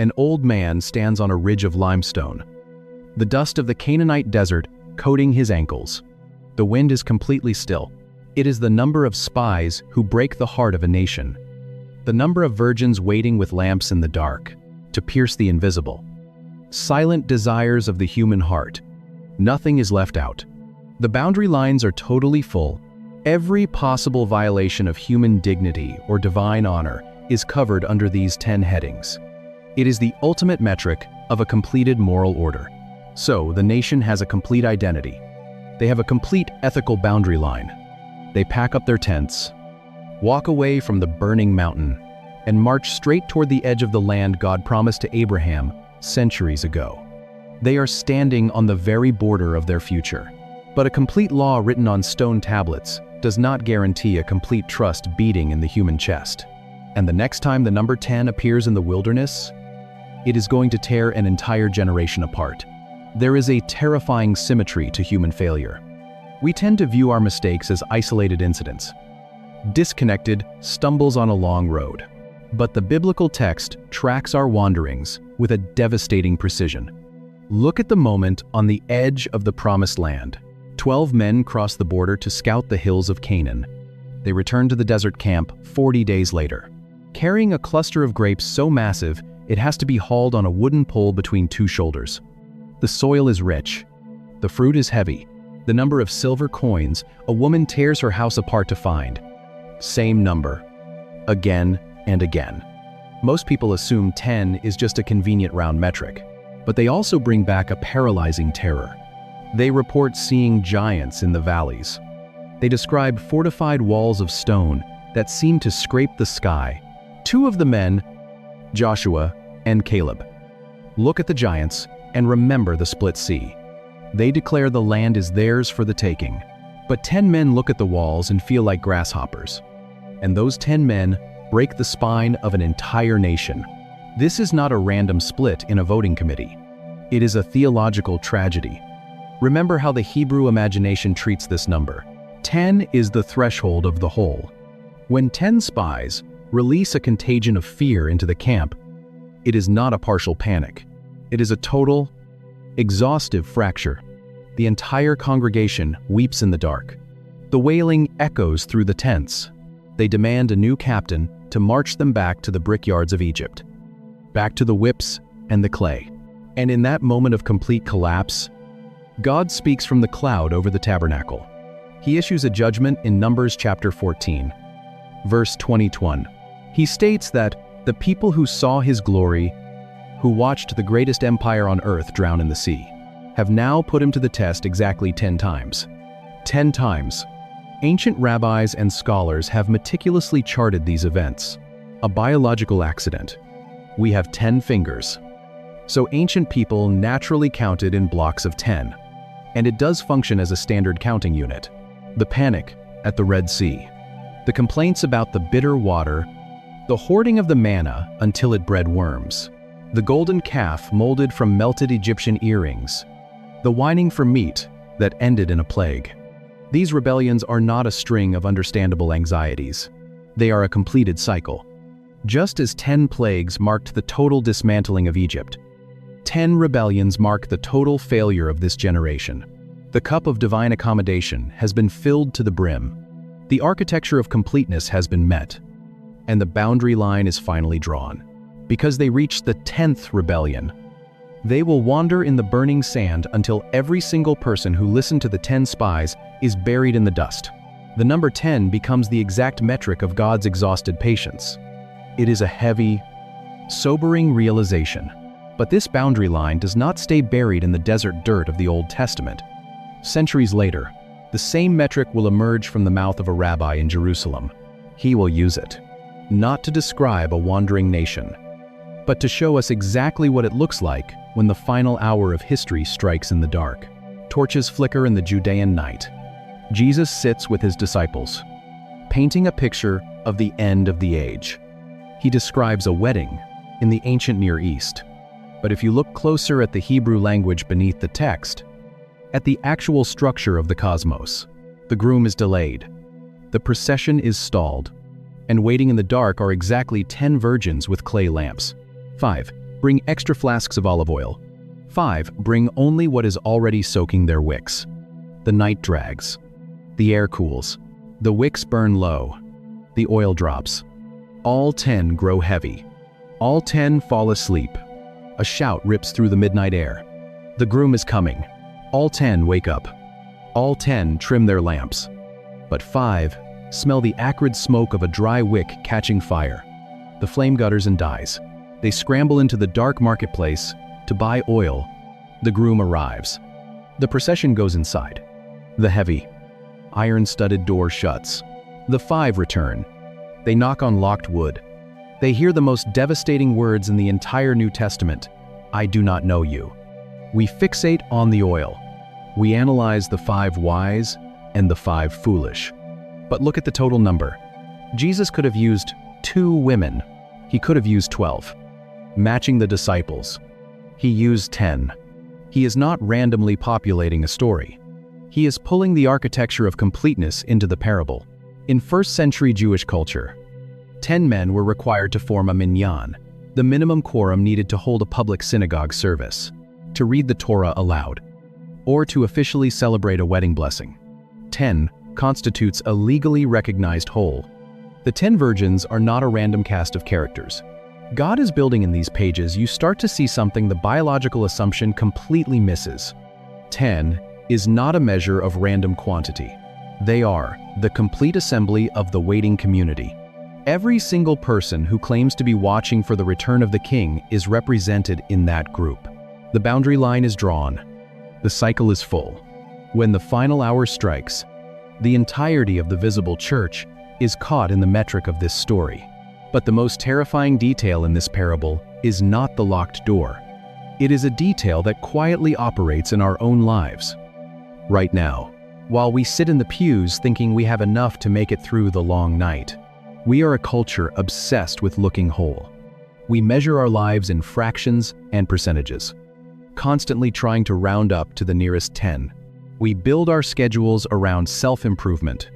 An old man stands on a ridge of limestone, the dust of the Canaanite desert coating his ankles. The wind is completely still. It is the number of spies who break the heart of a nation, the number of virgins waiting with lamps in the dark to pierce the invisible. Silent desires of the human heart. Nothing is left out. The boundary lines are totally full. Every possible violation of human dignity or divine honor is covered under these 10 headings. It is the ultimate metric of a completed moral order. So, the nation has a complete identity. They have a complete ethical boundary line. They pack up their tents, walk away from the burning mountain, and march straight toward the edge of the land God promised to Abraham centuries ago. They are standing on the very border of their future. But a complete law written on stone tablets does not guarantee a complete trust beating in the human chest. And the next time the number 10 appears in the wilderness, it is going to tear an entire generation apart. There is a terrifying symmetry to human failure. We tend to view our mistakes as isolated incidents. Disconnected stumbles on a long road. But the biblical text tracks our wanderings with a devastating precision. Look at the moment on the edge of the promised land. 12 men cross the border to scout the hills of Canaan. They return to the desert camp 40 days later, carrying a cluster of grapes so massive it has to be hauled on a wooden pole between two shoulders. The soil is rich. The fruit is heavy. The number of silver coins a woman tears her house apart to find. Same number. Again and again. Most people assume 10 is just a convenient round metric, but they also bring back a paralyzing terror. They report seeing giants in the valleys. They describe fortified walls of stone that seem to scrape the sky. Two of the men, Joshua and Caleb, look at the giants and remember the split sea. They declare the land is theirs for the taking. But 10 men look at the walls and feel like grasshoppers. And those 10 men break the spine of an entire nation. This is not a random split in a voting committee. It is a theological tragedy. Remember how the Hebrew imagination treats this number. 10 is the threshold of the whole. When 10 spies release a contagion of fear into the camp, it is not a partial panic. It is a total, exhaustive fracture. The entire congregation weeps in the dark. The wailing echoes through the tents. They demand a new captain to march them back to the brickyards of Egypt, back to the whips and the clay. And in that moment of complete collapse, God speaks from the cloud over the tabernacle. He issues a judgment in Numbers chapter 14, verse 21. He states that the people who saw his glory, who watched the greatest empire on earth drown in the sea, have now put him to the test exactly 10 times. 10 times. Ancient rabbis and scholars have meticulously charted these events. A biological accident. We have 10 fingers. So ancient people naturally counted in blocks of 10. And it does function as a standard counting unit. The panic at the Red Sea. The complaints about the bitter water. The hoarding of the manna until it bred worms. The golden calf molded from melted Egyptian earrings. The whining for meat that ended in a plague. These rebellions are not a string of understandable anxieties. They are a completed cycle. Just as 10 plagues marked the total dismantling of Egypt, 10 rebellions mark the total failure of this generation. The cup of divine accommodation has been filled to the brim. The architecture of completeness has been met. And the boundary line is finally drawn. Because they reached the 10th rebellion. They will wander in the burning sand until every single person who listened to the 10 spies is buried in the dust. The number 10 becomes the exact metric of God's exhausted patience. It is a heavy, sobering realization. But this boundary line does not stay buried in the desert dirt of the Old Testament. Centuries later, the same metric will emerge from the mouth of a rabbi in Jerusalem. He will use it, not to describe a wandering nation, but to show us exactly what it looks like when the final hour of history strikes in the dark. Torches flicker in the Judean night. Jesus sits with his disciples, painting a picture of the end of the age. He describes a wedding in the ancient Near East. But if you look closer at the Hebrew language beneath the text, at the actual structure of the cosmos, the groom is delayed, the procession is stalled, and waiting in the dark are exactly 10 virgins with clay lamps. 5. Bring extra flasks of olive oil. 5. Bring only what is already soaking their wicks. The night drags. The air cools. The wicks burn low. The oil drops. All 10 grow heavy. All 10 fall asleep. A shout rips through the midnight air. The groom is coming. All 10 wake up. All 10 trim their lamps. But 5 smell the acrid smoke of a dry wick catching fire. The flame gutters and dies. They scramble into the dark marketplace to buy oil. The groom arrives. The procession goes inside. The heavy, iron-studded door shuts. The 5 return. They knock on locked wood. They hear the most devastating words in the entire New Testament: "I do not know you." We fixate on the oil. We analyze the 5 wise and the 5 foolish. But look at the total number. Jesus could have used 2 women. He could have used 12. Matching the disciples. He used 10. He is not randomly populating a story. He is pulling the architecture of completeness into the parable. In first-century Jewish culture, 10 men were required to form a minyan, the minimum quorum needed to hold a public synagogue service, to read the Torah aloud, or to officially celebrate a wedding blessing. 10 constitutes a legally recognized whole. The 10 virgins are not a random cast of characters. God is building in these pages. You start to see something the biological assumption completely misses. 10 is not a measure of random quantity. They are the complete assembly of the waiting community. Every single person who claims to be watching for the return of the King is represented in that group. The boundary line is drawn. The cycle is full. When the final hour strikes, the entirety of the visible church is caught in the metric of this story. But the most terrifying detail in this parable is not the locked door. It is a detail that quietly operates in our own lives. Right now, while we sit in the pews thinking we have enough to make it through the long night, we are a culture obsessed with looking whole. We measure our lives in fractions and percentages, constantly trying to round up to the nearest 10. We build our schedules around self-improvement,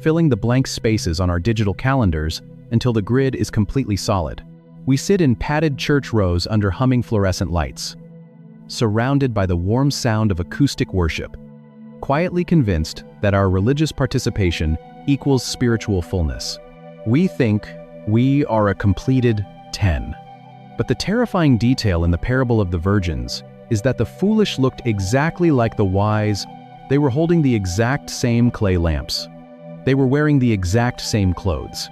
filling the blank spaces on our digital calendars until the grid is completely solid. We sit in padded church rows under humming fluorescent lights, surrounded by the warm sound of acoustic worship, quietly convinced that our religious participation equals spiritual fullness. We think we are a completed 10. But the terrifying detail in the parable of the virgins is that the foolish looked exactly like the wise. They were holding the exact same clay lamps. They were wearing the exact same clothes.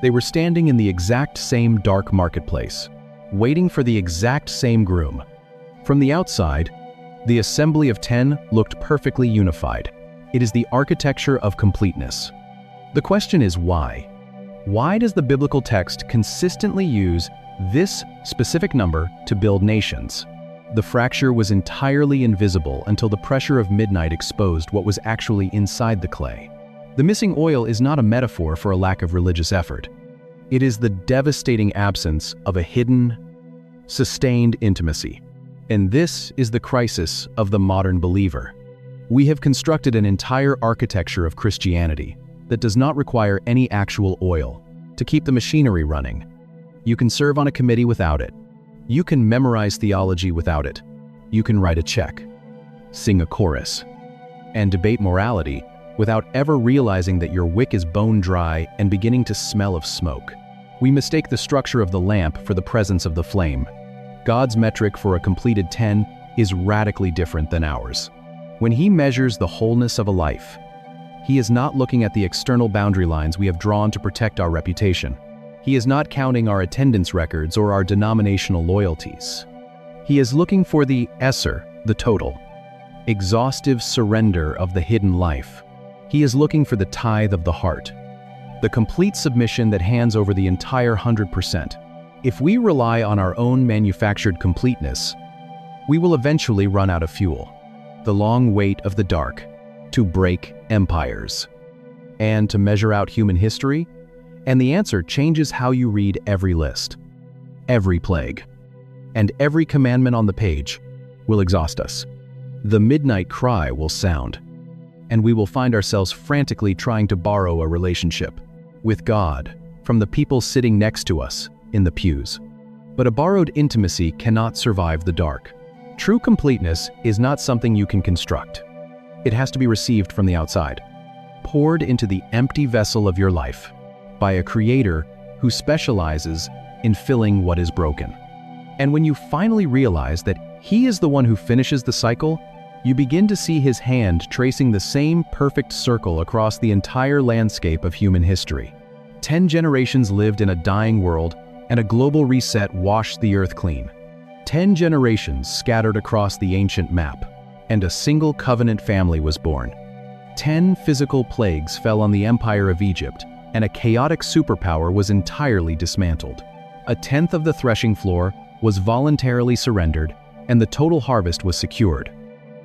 They were standing in the exact same dark marketplace, waiting for the exact same groom. From the outside, the assembly of 10 looked perfectly unified. It is the architecture of completeness. The question is why? Why does the biblical text consistently use this specific number to build nations? The fracture was entirely invisible until the pressure of midnight exposed what was actually inside the clay. The missing oil is not a metaphor for a lack of religious effort. It is the devastating absence of a hidden, sustained intimacy. And this is the crisis of the modern believer. We have constructed an entire architecture of Christianity that does not require any actual oil to keep the machinery running. You can serve on a committee without it. You can memorize theology without it. You can write a check, sing a chorus, and debate morality without ever realizing that your wick is bone dry and beginning to smell of smoke. We mistake the structure of the lamp for the presence of the flame. God's metric for a completed 10 is radically different than ours. When He measures the wholeness of a life, He is not looking at the external boundary lines we have drawn to protect our reputation. He is not counting our attendance records or our denominational loyalties. He is looking for the Esser, the total, exhaustive surrender of the hidden life. He is looking for the tithe of the heart, the complete submission that hands over the entire 100%. If we rely on our own manufactured completeness, we will eventually run out of fuel. The long wait of the dark to break empires and to measure out human history, and the answer changes how you read every list. Every plague and every commandment on the page will exhaust us. The midnight cry will sound, and we will find ourselves frantically trying to borrow a relationship with God from the people sitting next to us in the pews. But a borrowed intimacy cannot survive the dark. True completeness is not something you can construct. It has to be received from the outside, poured into the empty vessel of your life by a creator who specializes in filling what is broken. And when you finally realize that he is the one who finishes the cycle, you begin to see his hand tracing the same perfect circle across the entire landscape of human history. 10 generations lived in a dying world, and a global reset washed the earth clean. 10 generations scattered across the ancient map, and a single covenant family was born. 10 physical plagues fell on the empire of Egypt, and a chaotic superpower was entirely dismantled. A tenth of the threshing floor was voluntarily surrendered, and the total harvest was secured.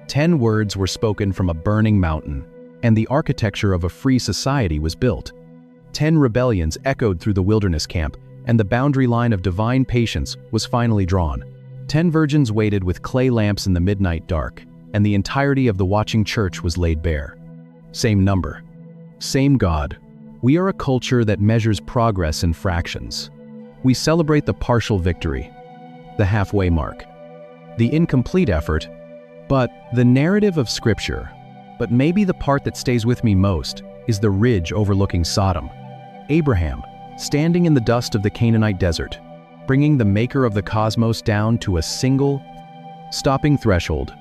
10 words were spoken from a burning mountain, and the architecture of a free society was built. 10 rebellions echoed through the wilderness camp, and the boundary line of divine patience was finally drawn. 10 virgins waited with clay lamps in the midnight dark, and the entirety of the watching church was laid bare. Same number. Same God. We are a culture that measures progress in fractions. We celebrate the partial victory, the halfway mark, the incomplete effort, but the narrative of Scripture. But maybe the part that stays with me most is the ridge overlooking Sodom. Abraham, standing in the dust of the Canaanite desert, bringing the maker of the cosmos down to a single, stopping threshold.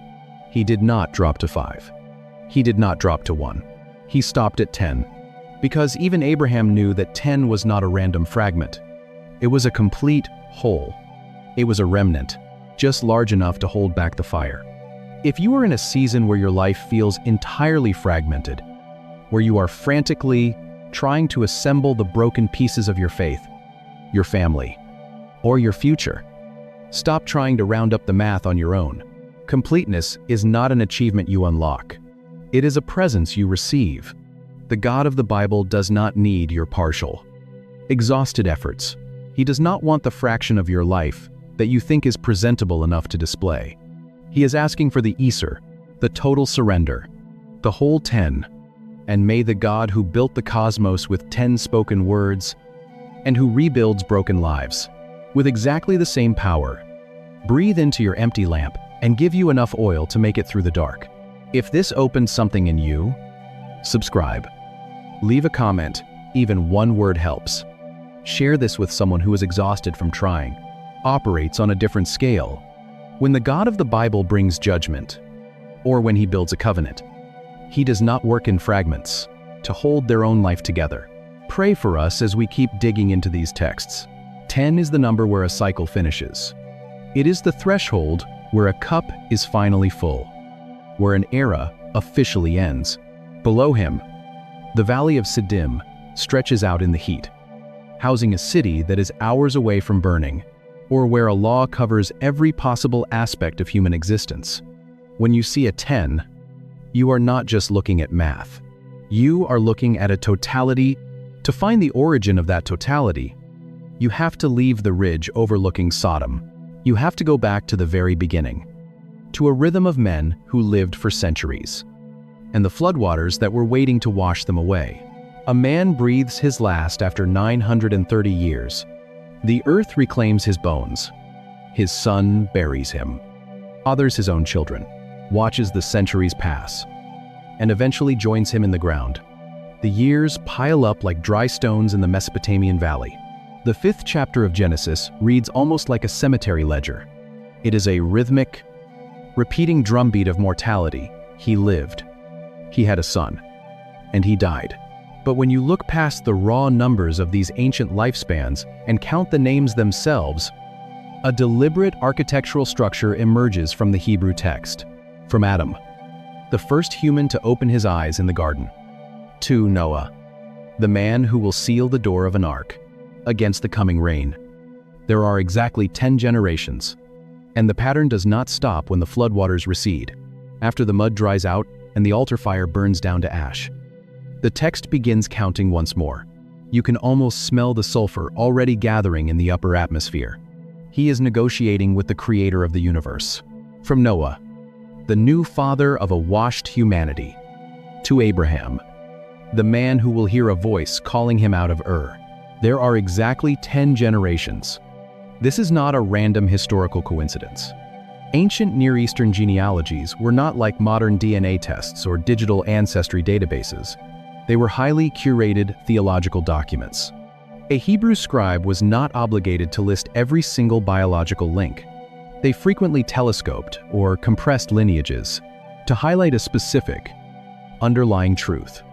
He did not drop to 5. He did not drop to 1. He stopped at 10. Because even Abraham knew that 10 was not a random fragment. It was a complete whole. It was a remnant, just large enough to hold back the fire. If you are in a season where your life feels entirely fragmented, where you are frantically trying to assemble the broken pieces of your faith, your family, or your future, stop trying to round up the math on your own. Completeness is not an achievement you unlock. It is a presence you receive. The God of the Bible does not need your partial, exhausted efforts. He does not want the fraction of your life that you think is presentable enough to display. He is asking for the Eser, the total surrender, the whole 10. And may the God who built the cosmos with 10 spoken words and who rebuilds broken lives with exactly the same power, breathe into your empty lamp and give you enough oil to make it through the dark. If this opens something in you, subscribe. Leave a comment, even one word helps. Share this with someone who is exhausted from trying, operates on a different scale. When the God of the Bible brings judgment, or when he builds a covenant, he does not work in fragments to hold their own life together. Pray for us as we keep digging into these texts. 10 is the number where a cycle finishes. It is the threshold where a cup is finally full, where an era officially ends. Below him, the valley of Siddim stretches out in the heat, housing a city that is hours away from burning, or where a law covers every possible aspect of human existence. When you see a 10, you are not just looking at math. You are looking at a totality. To find the origin of that totality, you have to leave the ridge overlooking Sodom. You have to go back to the very beginning, to a rhythm of men who lived for centuries, and the floodwaters that were waiting to wash them away. A man breathes his last after 930 years. The earth reclaims his bones. His son buries him, fathers his own children, watches the centuries pass, and eventually joins him in the ground. The years pile up like dry stones in the Mesopotamian valley. The 5th chapter of Genesis reads almost like a cemetery ledger. It is a rhythmic, repeating drumbeat of mortality. He lived. He had a son. And he died. But when you look past the raw numbers of these ancient lifespans and count the names themselves, a deliberate architectural structure emerges from the Hebrew text. From Adam, the first human to open his eyes in the garden, to Noah, the man who will seal the door of an ark against the coming rain. There are exactly 10 generations, and the pattern does not stop when the floodwaters recede, after the mud dries out and the altar fire burns down to ash. The text begins counting once more. You can almost smell the sulfur already gathering in the upper atmosphere. He is negotiating with the creator of the universe. From Noah, the new father of a washed humanity, to Abraham, the man who will hear a voice calling him out of Ur. There are exactly 10 generations, This is not a random historical coincidence. Ancient Near Eastern genealogies were not like modern DNA tests or digital ancestry databases. They were highly curated theological documents. A Hebrew scribe was not obligated to list every single biological link. They frequently telescoped or compressed lineages to highlight a specific, underlying truth.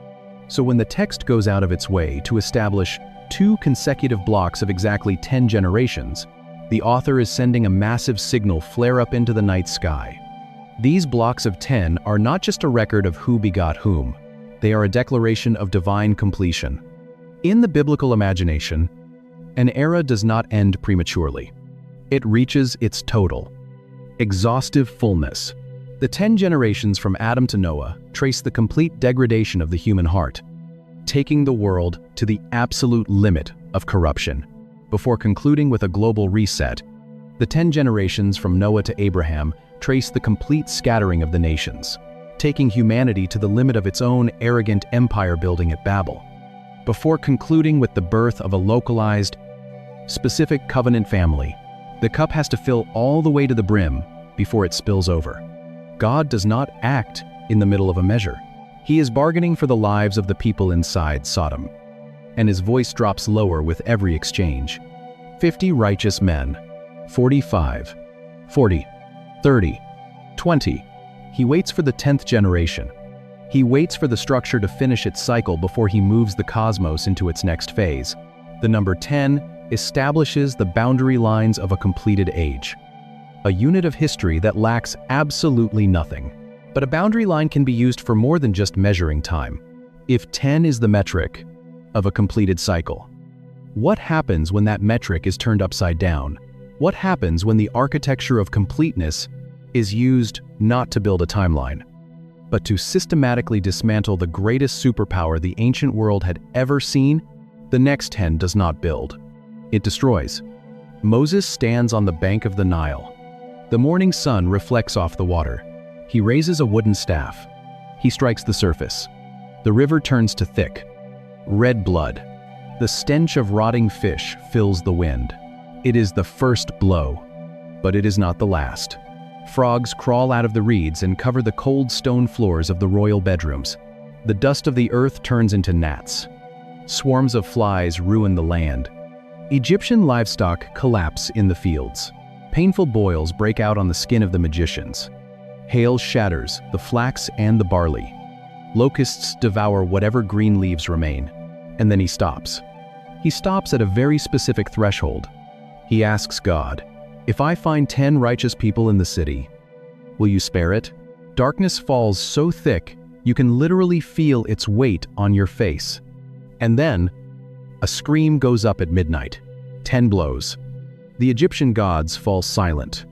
So when the text goes out of its way to establish 2 consecutive blocks of exactly 10 generations, the author is sending a massive signal flare up into the night sky. These blocks of 10 are not just a record of who begot whom. They are a declaration of divine completion. In the biblical imagination, an era does not end prematurely. It reaches its total, exhaustive fullness. The 10 generations from Adam to Noah trace the complete degradation of the human heart, taking the world to the absolute limit of corruption. Before concluding with a global reset, the 10 generations from Noah to Abraham trace the complete scattering of the nations, taking humanity to the limit of its own arrogant empire building at Babel. Before concluding with the birth of a localized, specific covenant family, the cup has to fill all the way to the brim before it spills over. God does not act in the middle of a measure. He is bargaining for the lives of the people inside Sodom, and his voice drops lower with every exchange. 50 righteous men, 45, 40, 30, 20. He waits for the 10th generation. He waits for the structure to finish its cycle before he moves the cosmos into its next phase. The number 10 establishes the boundary lines of a completed age, a unit of history that lacks absolutely nothing. But a boundary line can be used for more than just measuring time. If 10 is the metric of a completed cycle, what happens when that metric is turned upside down? What happens when the architecture of completeness is used not to build a timeline, but to systematically dismantle the greatest superpower the ancient world had ever seen? The next 10 does not build. It destroys. Moses stands on the bank of the Nile. The morning sun reflects off the water. He raises a wooden staff. He strikes the surface. The river turns to thick, red blood. The stench of rotting fish fills the wind. It is the first blow, but it is not the last. Frogs crawl out of the reeds and cover the cold stone floors of the royal bedrooms. The dust of the earth turns into gnats. Swarms of flies ruin the land. Egyptian livestock collapse in the fields. Painful boils break out on the skin of the magicians. Hail shatters the flax and the barley. Locusts devour whatever green leaves remain. And then he stops. He stops at a very specific threshold. He asks God, "If I find 10 righteous people in the city, will you spare it?" Darkness falls so thick, you can literally feel its weight on your face. And then, a scream goes up at midnight. 10 blows. The Egyptian gods fall silent.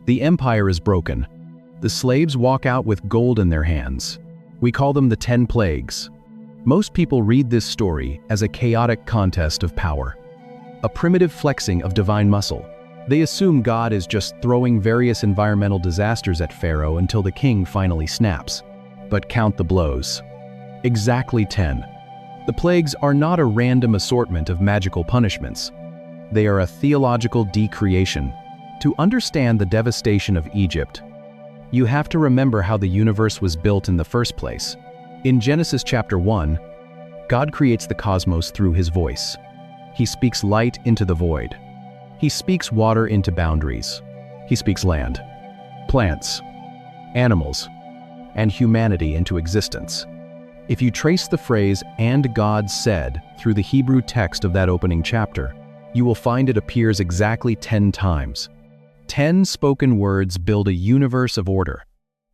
The empire is broken. The slaves walk out with gold in their hands. We call them the 10 plagues. Most people read this story as a chaotic contest of power, a primitive flexing of divine muscle. They assume God is just throwing various environmental disasters at Pharaoh until the king finally snaps. But count the blows. Exactly 10. The plagues are not a random assortment of magical punishments. They are a theological decreation. To understand the devastation of Egypt, you have to remember how the universe was built in the first place. In Genesis chapter 1, God creates the cosmos through his voice. He speaks light into the void. He speaks water into boundaries. He speaks land, plants, animals, and humanity into existence. If you trace the phrase "and God said" through the Hebrew text of that opening chapter, you will find it appears exactly 10 times. 10 spoken words build a universe of order.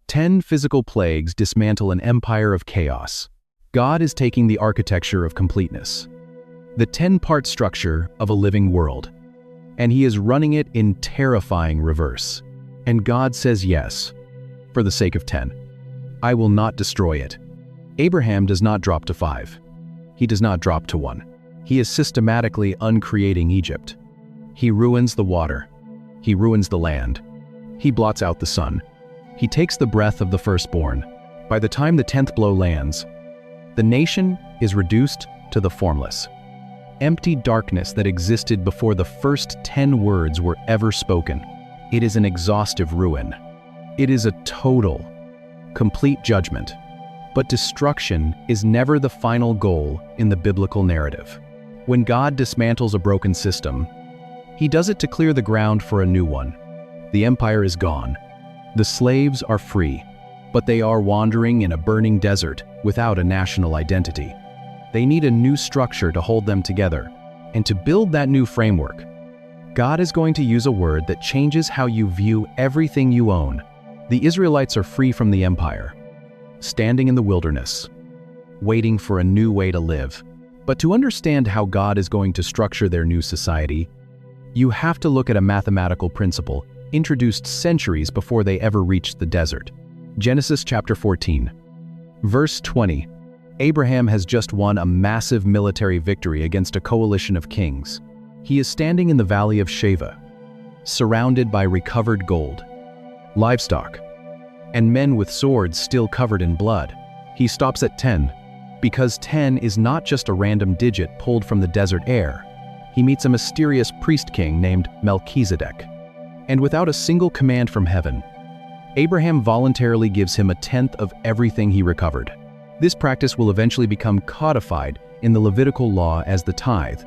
10 physical plagues dismantle an empire of chaos. God is taking the architecture of completeness, the 10-part structure of a living world, and he is running it in terrifying reverse. And God says yes, for the sake of 10. I will not destroy it. Abraham does not drop to 5. He does not drop to 1. He is systematically uncreating Egypt. He ruins the water. He ruins the land. He blots out the sun. He takes the breath of the firstborn. By the time the 10th blow lands, the nation is reduced to the formless. empty darkness that existed before the first 10 words were ever spoken. It is an exhaustive ruin. It is a total, complete judgment. But destruction is never the final goal in the biblical narrative. When God dismantles a broken system, He does it to clear the ground for a new one. The empire is gone. The slaves are free, but they are wandering in a burning desert without a national identity. They need a new structure to hold them together, and to build that new framework, God is going to use a word that changes how you view everything you own. The Israelites are free from the empire, standing in the wilderness, waiting for a new way to live. But to understand how God is going to structure their new society, you have to look at a mathematical principle introduced centuries before they ever reached the desert. Genesis chapter 14, verse 20. Abraham has just won a massive military victory against a coalition of kings. He is standing in the valley of Sheva, surrounded by recovered gold, livestock, and men with swords still covered in blood. He stops at 10, because 10 is not just a random digit pulled from the desert air. He meets a mysterious priest king named Melchizedek. And without a single command from heaven, Abraham voluntarily gives him a tenth of everything he recovered. This practice will eventually become codified in the Levitical law as the tithe,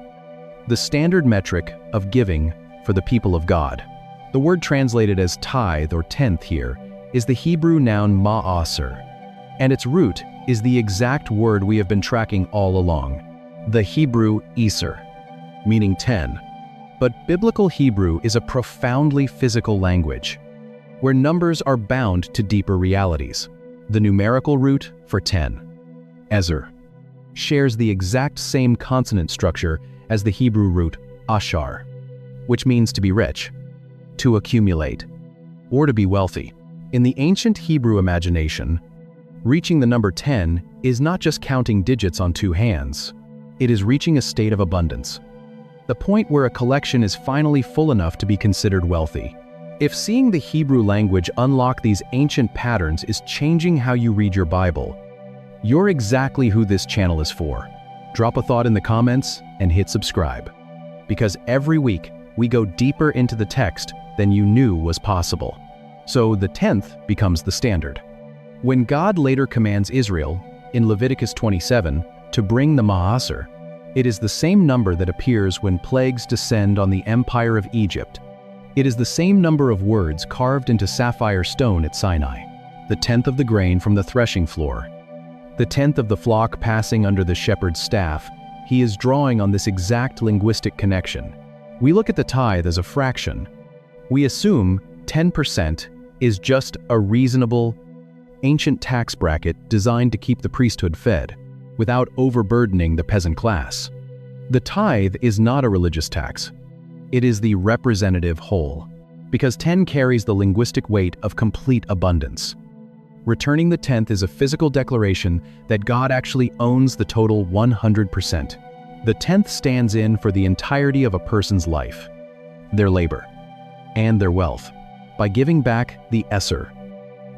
the standard metric of giving for the people of God. The word translated as tithe or tenth here is the Hebrew noun ma'aser, and its root is the exact word we have been tracking all along, the Hebrew iser, meaning 10. But biblical Hebrew is a profoundly physical language, where numbers are bound to deeper realities. The numerical root for 10, ezer, shares the exact same consonant structure as the Hebrew root ashar, which means to be rich, to accumulate, or to be wealthy. In the ancient Hebrew imagination, reaching the number 10 is not just counting digits on two hands. It is reaching a state of abundance, the point where a collection is finally full enough to be considered wealthy. If seeing the Hebrew language unlock these ancient patterns is changing how you read your Bible, you're exactly who this channel is for. Drop a thought in the comments and hit subscribe, because every week we go deeper into the text than you knew was possible. So the 10th becomes the standard. When God later commands Israel, in Leviticus 27, to bring the Ma'aser, it is the same number that appears when plagues descend on the empire of Egypt. It is the same number of words carved into sapphire stone at Sinai, the 10th of the grain from the threshing floor, the 10th of the flock passing under the shepherd's staff. He is drawing on this exact linguistic connection. We look at the tithe as a fraction. We assume 10% is just a reasonable, ancient tax bracket designed to keep the priesthood fed, without overburdening the peasant class. The tithe is not a religious tax. It is the representative whole, because 10 carries the linguistic weight of complete abundance. Returning the 10th is a physical declaration that God actually owns the total 100%. The 10th stands in for the entirety of a person's life, their labor, and their wealth. By giving back the Eser,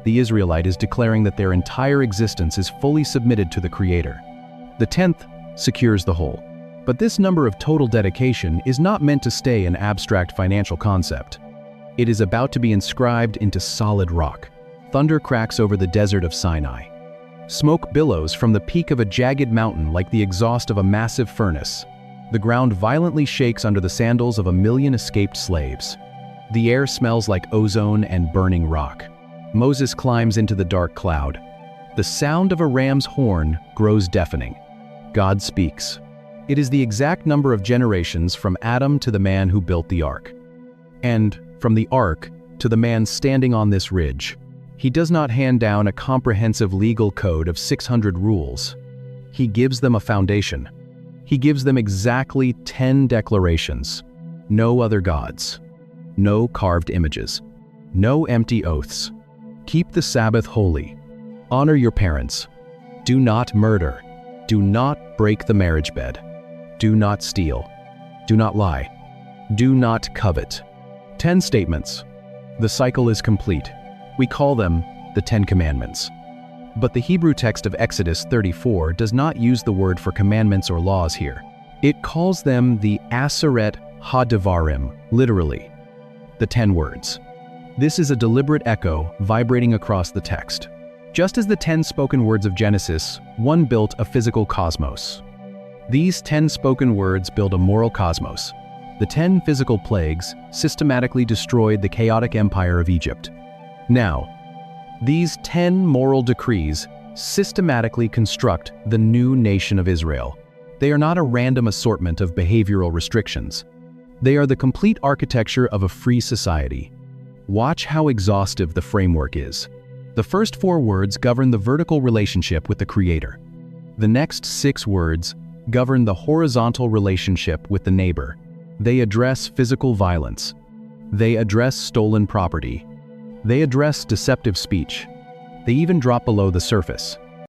the Israelite is declaring that their entire existence is fully submitted to the Creator. The 10th secures the whole. But this number of total dedication is not meant to stay an abstract financial concept. It is about to be inscribed into solid rock. Thunder cracks over the desert of Sinai. Smoke billows from the peak of a jagged mountain like the exhaust of a massive furnace. The ground violently shakes under the sandals of 1 million escaped slaves. The air smells like ozone and burning rock. Moses climbs into the dark cloud. The sound of a ram's horn grows deafening. God speaks. It is the exact number of generations from Adam to the man who built the ark, and from the ark to the man standing on this ridge. He does not hand down a comprehensive legal code of 600 rules. He gives them a foundation. He gives them exactly 10 declarations. No other gods. No carved images. No empty oaths. Keep the Sabbath holy. Honor your parents. Do not murder. Do not break the marriage bed. Do not steal. Do not lie. Do not covet. 10 statements. The cycle is complete. We call them the 10 Commandments. But the Hebrew text of Exodus 34 does not use the word for commandments or laws here. It calls them the Aseret HaDevarim, literally, the 10 words. This is a deliberate echo vibrating across the text. Just as the 10 spoken words of Genesis, one built a physical cosmos. These 10 spoken words build a moral cosmos. The 10 physical plagues systematically destroyed the chaotic empire of Egypt. Now, these 10 moral decrees systematically construct the new nation of Israel. They are not a random assortment of behavioral restrictions. They are the complete architecture of a free society. Watch how exhaustive the framework is. The first 4 words govern the vertical relationship with the Creator. The next 6 words govern the horizontal relationship with the neighbor. They address physical violence. They address stolen property. They address deceptive speech. They even drop below the surface.